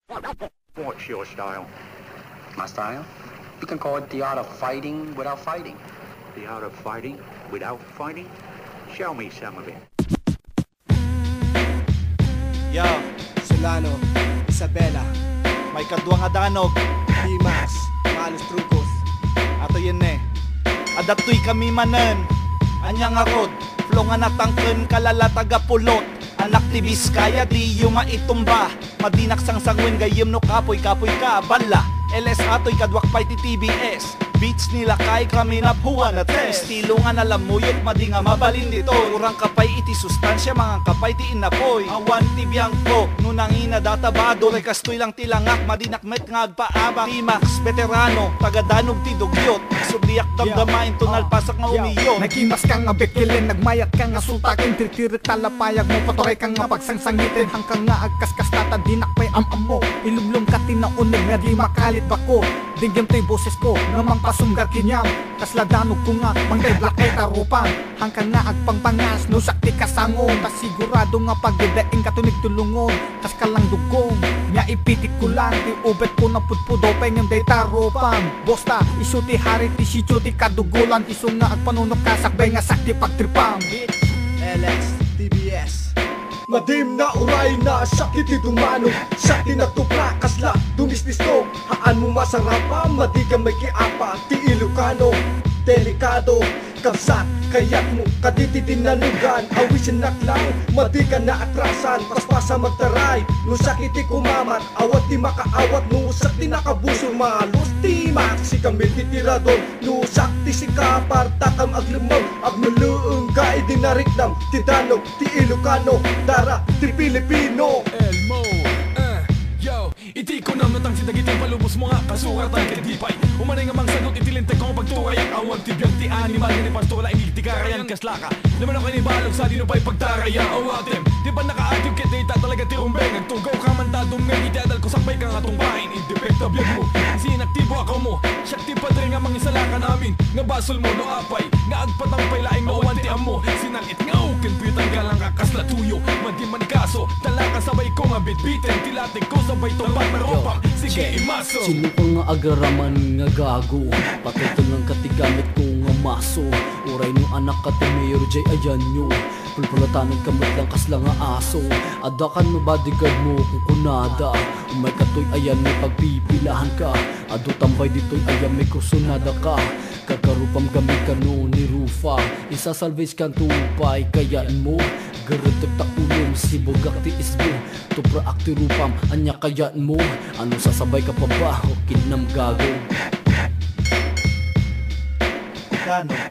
What's your style? My style? You can call it the art of fighting without fighting. The art of fighting without fighting? Show me some of it. Yo, Solano, Isabela, may kadwa nga danog. Dimas, Malos Trucos. Ato yun Adatoy kami manen. Anyang arod, flow nga natangken kalala taga pulot. Anak ti Biskaya di yung maitumba. Madinak sang sangwin gayem no kapoy ka bala. LS atoy kadwak pay ti TBS. Beats nila kay kami na puwa na test. Estilo nga nalamuyot madi nga mabalin dito. Urang kapay iti sustansya mga kapay ti inapoy. Awan ti biyangko nunangina databado. Rekastoy lang tilangak madinakmet nga agpaabang. T-Max veterano tagadanog ti dugyot. Subliak damdamain tunal pasak nga umiyo. Nagimas kang nga bekilin, nagmayat kang nga sultakin. Tirtirik talapayag mo, paturay kang nga pagsangsangitin. Hangkang nga agkaskastata, dinakpay am-am mo. Ilumlum ka tinaunig nga di makalit bako. Dinggim to'y boses ko, namang pasunggar kinyam. Kasladanog ko nga, manggay blakay tarupan. Hangkang nga agpangpangas, no sakti kasangon. Tas sigurado nga pagdidaing katunig tulungon. Kas kalang dugong, nga ipitik ko lang. Ti ubet ko na pudpudo, pengem day tarupan. Bosta, isu ti hari ti sityo ti kadugulan. Isu nga agpanunok kasakbay nga sakti pagtripam. LX, TBS. Madim na uray na sakit idumano. Sakti na tupla kasla dumistis to. Haan mo masarapa, madigang may kiapa. Ti Ilocano, delikado. Kapsat, kayak mo, kaditi dinanugan. Awisin naklang, madigan na atrasan. Paspasa magtaray, no sakit ti kumamat. Awat ti makaawat, no usak ti nakabuso. Malos ti maksi kamil ti tirador. No usak ti sikapar, takam aglimang. Agnuluong ka idinarikdam. Ti danog, ti Ilocano, dara ti Pilipino. Elmo, yo, iti ko nam natang sidagitin palubos mo nga kasuratan kadipay. Umanay nga mang sagot itilintay ko ang pagturay. Ang awan ti biyang ti animal nga ni Pastora inigti karayan kaslaka. Naman ako inibalog sa dino pa'y pagtaraya. Awatem, di ba naka-active kit data talaga ti rumbeng. Nagtugaw ka man tadong nga itadal ko sakbay ka nga tumbahin. Indepekta biyag mo, sinaktibo ako mo. Syakti pa rin nga mangisalakan namin. Nga basol mo no apay, nga agpatampay laing no awan ti amo. Sinangit nga kinpitan ka lang kakasla tuyo. Madi man kaso, talaka sabay ko nga bitbitin. Tilating ko sabay tumbat na ropang. Sige imaso. Sino ko nga agraraman nga gago. Patito lang katigamit ko nga maso. Uray no anak ka ti Mayor J ayan nyo. Pulpulatanan kamot lang kasla nga aso. Adakan mo bodyguard mo kukunada. Umay katoy ayan may pagpipilahan ka. Ado tambay dito'y ayan may kusunada ka. Kagarupam gamit ka no ni Rufa. Isasalvage kang tupay kayaan mo. Garetag takulom si bogak ti isbo. Tupra akti rupam anya kayaan mo. Ano sasabay ka pa ba o kinam gago.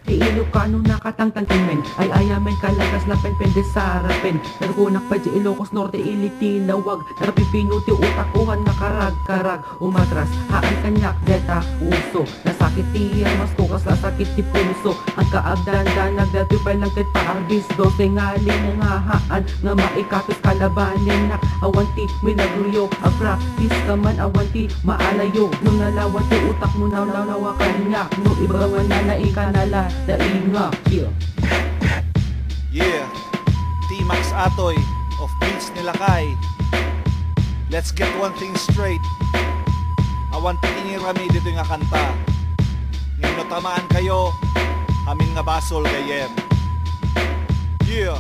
Ti Ilocano nakatangtang men ay ayamen kalagas na penpende sa harapen. Narukunak pa di Ilocos Norte iliti lawag. Narapipino ti utakuhan na karag-karag. Umatras haan kanyak deta uso. Nasakit ti mas kukas nasakit ti puso. Ang kaagdan-dan nagdatoy pa lang tit paarbis. Dose nga nga haan nga maikapis kalabanin nak. Awan ti minagruyo ang practice kaman awan ti maalayo. Nung nalawan ti utak mo nawa kanyak. Nung ibawan na nala dainga. Yeah, T-Max Atoy of Beats Nilakay. Let's get one thing straight. Awan tikinirami dito nga kanta. Ngayon tamaan kayo, amin nga basol gayem. Yeah.